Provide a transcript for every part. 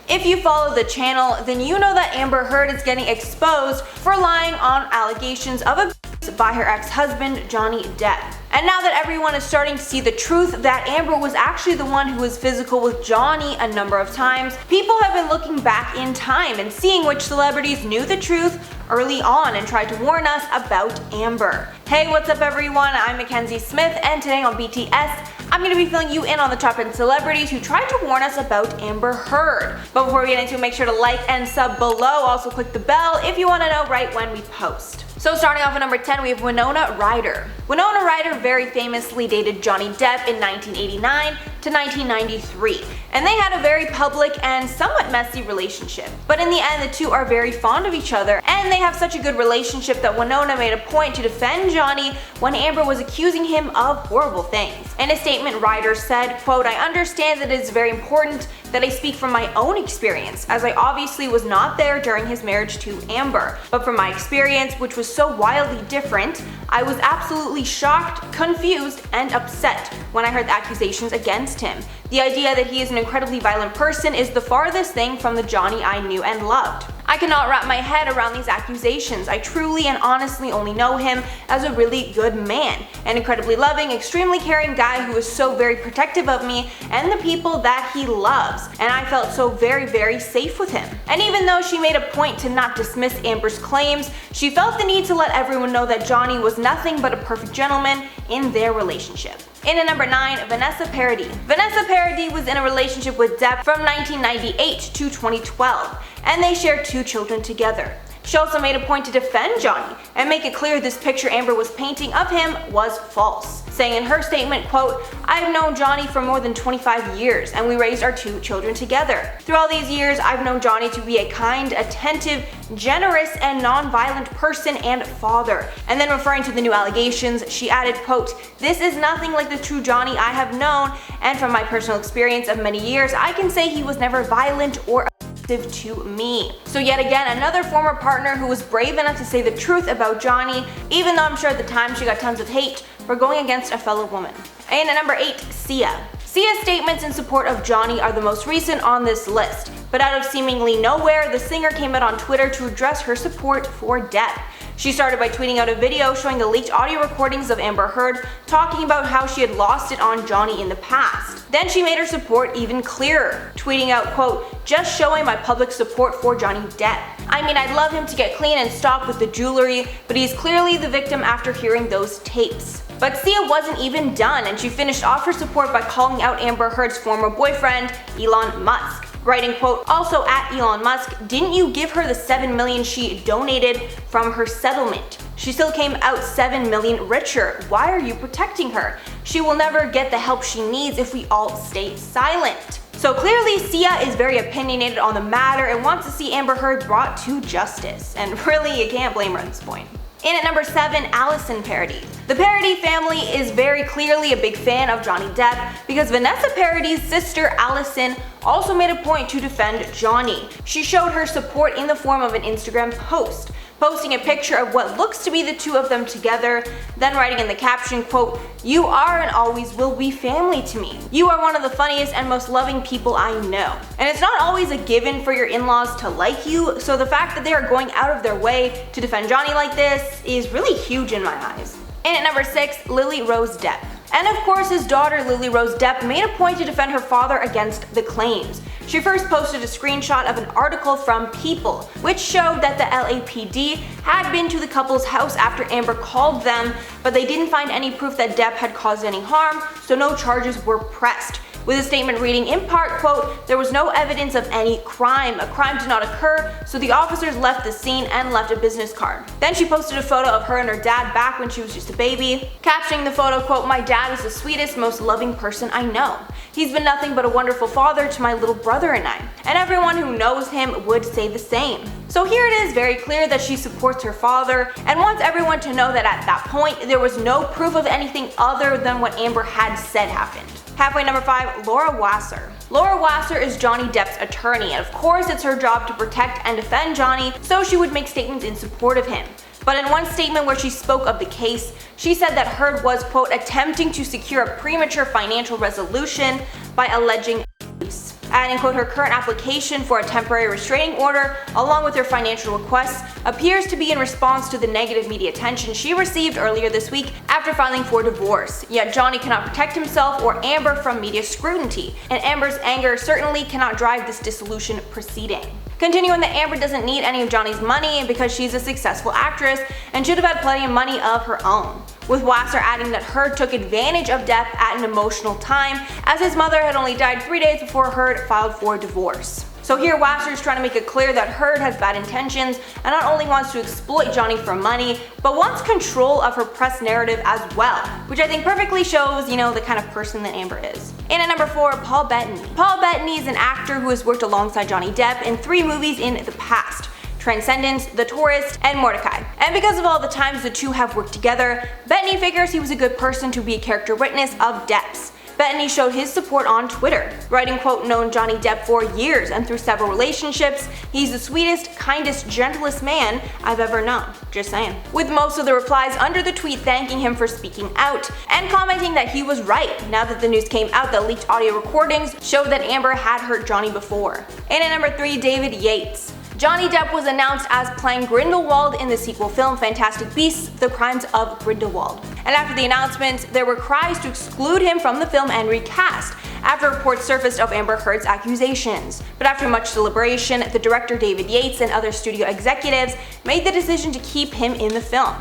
If you follow the channel, then you know that Amber Heard is getting exposed for lying on allegations of abuse by her ex-husband, Johnny Depp. And now that everyone is starting to see the truth that Amber was actually the one who was physical with Johnny a number of times, people have been looking back in time and seeing which celebrities knew the truth early on and tried to warn us about Amber. Hey, what's up everyone? I'm Mackenzie Smith, and today on BTS, I'm going to be filling you in on the top 10 celebrities who tried to warn us about Amber Heard. But before we get into it, make sure to like and sub below. Also click the bell if you want to know right when we post. So starting off at number 10, we have WINONA RYDER. WINONA RYDER very famously dated Johnny Depp in 1989 to 1993, and they had a very public and somewhat messy relationship. But in the end, the two are very fond of each other, and they have such a good relationship that WINONA made a point to defend Johnny when Amber was accusing him of horrible things. In a statement, RYDER said, quote, "I understand that it is very important that I speak from my own experience, as I obviously was not there during his marriage to Amber. But from my experience, which was so wildly different, I was absolutely shocked, confused, and upset when I heard the accusations against him. The idea that he is an incredibly violent person is the farthest thing from the Johnny I knew and loved. I cannot wrap my head around these accusations. I truly and honestly only know him as a really good man, an incredibly loving, extremely caring guy who is so very protective of me and the people that he loves, and I felt so very, very safe with him." And even though she made a point to not dismiss Amber's claims, she felt the need to let everyone know that Johnny was nothing but a perfect gentleman in their relationship. In at number 9, Vanessa Paradis. Vanessa Paradis was in a relationship with Depp from 1998 to 2012, and they shared 2 children together. She also made a point to defend Johnny and make it clear this picture Amber was painting of him was false, saying in her statement, quote, "I've known Johnny for more than 25 years and we raised our 2 children together. Through all these years, I've known Johnny to be a kind, attentive, generous, and non-violent person and father." And then referring to the new allegations, she added, quote, "This is nothing like the true Johnny I have known, and from my personal experience of many years, I can say he was never violent or to me." So yet again, another former partner who was brave enough to say the truth about Johnny, even though I'm sure at the time she got tons of hate for going against a fellow woman. And at number 8, Sia. Sia's statements in support of Johnny are the most recent on this list, but out of seemingly nowhere, the singer came out on Twitter to address her support for Depp. She started by tweeting out a video showing the leaked audio recordings of Amber Heard talking about how she had lost it on Johnny in the past. Then she made her support even clearer, tweeting out, quote, "Just showing my public support for Johnny Depp. I mean, I'd love him to get clean and stop with the jewelry, but he's clearly the victim after hearing those tapes." But Sia wasn't even done, and she finished off her support by calling out Amber Heard's former boyfriend, Elon Musk, writing, quote, "Also at Elon Musk, didn't you give her the $7 million she donated from her settlement? She still came out $7 million richer. Why are you protecting her? She will never get the help she needs if we all stay silent." So clearly Sia is very opinionated on the matter and wants to see Amber Heard brought to justice, and really you can't blame her at this point. In at number 7, ALYSSON Paradis. The Paradis family is very clearly a big fan of Johnny Depp because Vanessa Paradis' sister ALYSSON also made a point to defend Johnny. She showed her support in the form of an Instagram post, posting a picture of what looks to be the 2 of them together, then writing in the caption, quote, "You are and always will be family to me. You are one of the funniest and most loving people I know." And it's not always a given for your in-laws to like you, so the fact that they are going out of their way to defend Johnny like this is really huge in my eyes. And at number 6, Lily Rose Depp. And of course his daughter Lily Rose Depp made a point to defend her father against the claims. She first posted a screenshot of an article from People, which showed that the LAPD had been to the couple's house after Amber called them, but they didn't find any proof that Depp had caused any harm, so no charges were pressed. With a statement reading in part, quote, "There was no evidence of any crime. A crime did not occur, so the officers left the scene and left a business card." Then she posted a photo of her and her dad back when she was just a baby, captioning the photo, quote, "My dad is the sweetest, most loving person I know. He's been nothing but a wonderful father to my little brother and I. And everyone who knows him would say the same." So here it is very clear that she supports her father and wants everyone to know that at that point there was no proof of anything other than what Amber had said happened. Halfway number 5, Laura Wasser. Laura Wasser is Johnny Depp's attorney, and of course it's her job to protect and defend Johnny, so she would make statements in support of him. But in one statement where she spoke of the case, she said that Heard was, quote, "attempting to secure a premature financial resolution by alleging abuse." adding, quote, her current application for a temporary restraining order along with her financial requests appears to be in response to the negative media attention she received earlier this week after filing for divorce. Yet Johnny cannot protect himself or Amber from media scrutiny, and Amber's anger certainly cannot drive this dissolution proceeding. Continuing that Amber doesn't need any of Johnny's money because she's a successful actress and should have had plenty of money of her own, with Wasser adding that Heard took advantage of Depp at an emotional time as his mother had only died 3 days before Heard filed for divorce. So here Wasser is trying to make it clear that Heard has bad intentions and not only wants to exploit Johnny for money, but wants control of her press narrative as well, which I think perfectly shows, the kind of person that Amber is. And at number 4, Paul Bettany. Paul Bettany is an actor who has worked alongside Johnny Depp in 3 movies in the past: Transcendence, The Tourist, and Mordecai. And because of all the times the two have worked together, Bettany figures he was a good person to be a character witness of Depp's. Bettany showed his support on Twitter, writing, quote, known Johnny Depp for years and through several relationships, he's the sweetest, kindest, gentlest man I've ever known. Just saying. With most of the replies under the tweet thanking him for speaking out and commenting that he was right now that the news came out that leaked audio recordings showed that Amber had hurt Johnny before. And at number 3, David Yates. Johnny Depp was announced as playing Grindelwald in the sequel film Fantastic Beasts: The Crimes of Grindelwald. And after the announcement, there were cries to exclude him from the film and recast, after reports surfaced of Amber Heard's accusations. But after much deliberation, the director David Yates and other studio executives made the decision to keep him in the film.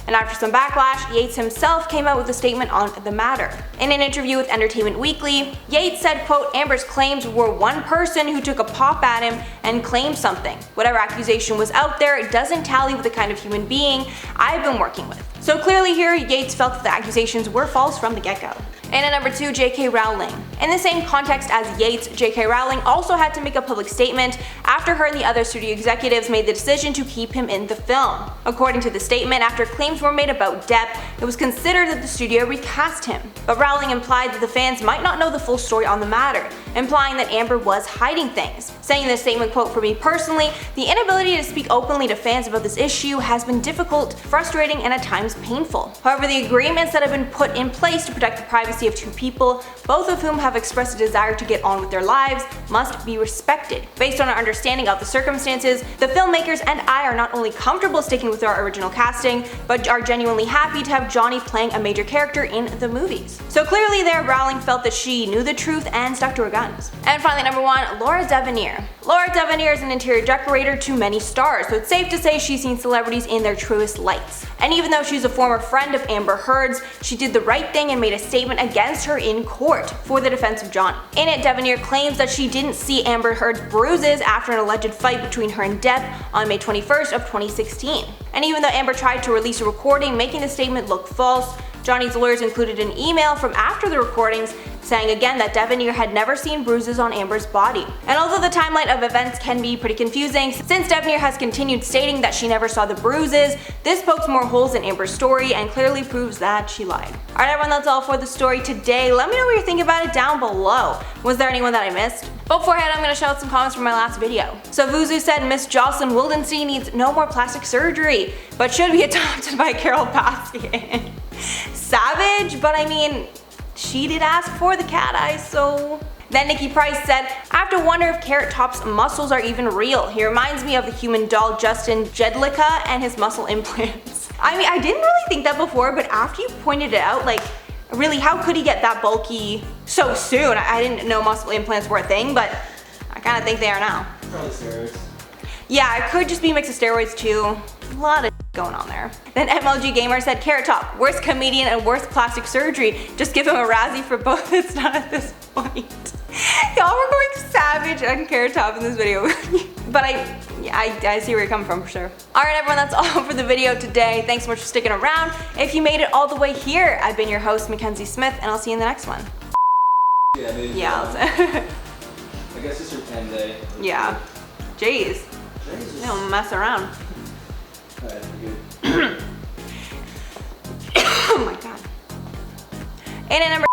And after some backlash, Yates himself came out with a statement on the matter. In an interview with Entertainment Weekly, Yates said, quote, Amber's claims were one person who took a pop at him and claimed something. Whatever accusation was out there, it doesn't tally with the kind of human being I've been working with. So clearly here, Yates felt that the accusations were false from the get-go. And at number 2, J.K. Rowling. In the same context as Yates, J.K. Rowling also had to make a public statement after her and the other studio executives made the decision to keep him in the film. According to the statement, after claims were made about Depp, it was considered that the studio recast him. But Rowling implied that the fans might not know the full story on the matter, implying that Amber was hiding things, saying in the statement, quote, for me personally, the inability to speak openly to fans about this issue has been difficult, frustrating, and at times painful. However, the agreements that have been put in place to protect the privacy of 2 people, both of whom have expressed a desire to get on with their lives, must be respected. Based on our understanding of the circumstances, the filmmakers and I are not only comfortable sticking with our original casting, but are genuinely happy to have Johnny playing a major character in the movies. So clearly there, Rowling felt that she knew the truth and stuck to her guns. And finally, number 1, Laura DIVENERE. Laura DIVENERE is an interior decorator to many stars, so it's safe to say she's seen celebrities in their truest lights. And even though she's a former friend of Amber Heard's, she did the right thing and made a statement against her in court for the defense of Johnny. In it, DIVENERE claims that she didn't see Amber Heard's bruises after an alleged fight between her and Depp on May 21st of 2016. And even though Amber tried to release a recording making the statement look false, Johnny's lawyers included an email from after the recordings saying again that DIVENERE had never seen bruises on Amber's body. And although the timeline of events can be pretty confusing, since DIVENERE has continued stating that she never saw the bruises, this pokes more holes in Amber's story and clearly proves that she lied. Alright everyone, that's all for the story today. Let me know what you think about it down below. Was there anyone that I missed? But beforehand, I'm going to shout out some comments from my last video. So Vuzu said Miss Jocelyn Wildenstein needs no more plastic surgery, but should be adopted by Carol Baskin. Savage, but I mean, she did ask for the cat eyes, so. Then Nikki Price said, I have to wonder if Carrot Top's muscles are even real. He reminds me of the human doll Justin Jedlicka and his muscle implants. I mean, I didn't really think that before, but after you pointed it out, like, really, how could he get that bulky so soon? I didn't know muscle implants were a thing, but I kind of think they are now. Probably steroids. Yeah, it could just be a mix of steroids too. A lot of going on there. Then MLG Gamer said, Carrot Top, worst comedian and worst plastic surgery. Just give him a Razzie for both. It's not at this point. Y'all were going savage on Carrot Top in this video. But I see where you're coming from for sure. Alright everyone, that's all for the video today. Thanks so much for sticking around. If you made it all the way here, I've been your host, Mackenzie Smith, and I'll see you in the next one. Yeah, dude. Yeah. I guess it's your pen day. Yeah. Jeez. They don't mess around. Alright, good. Oh my god. And at number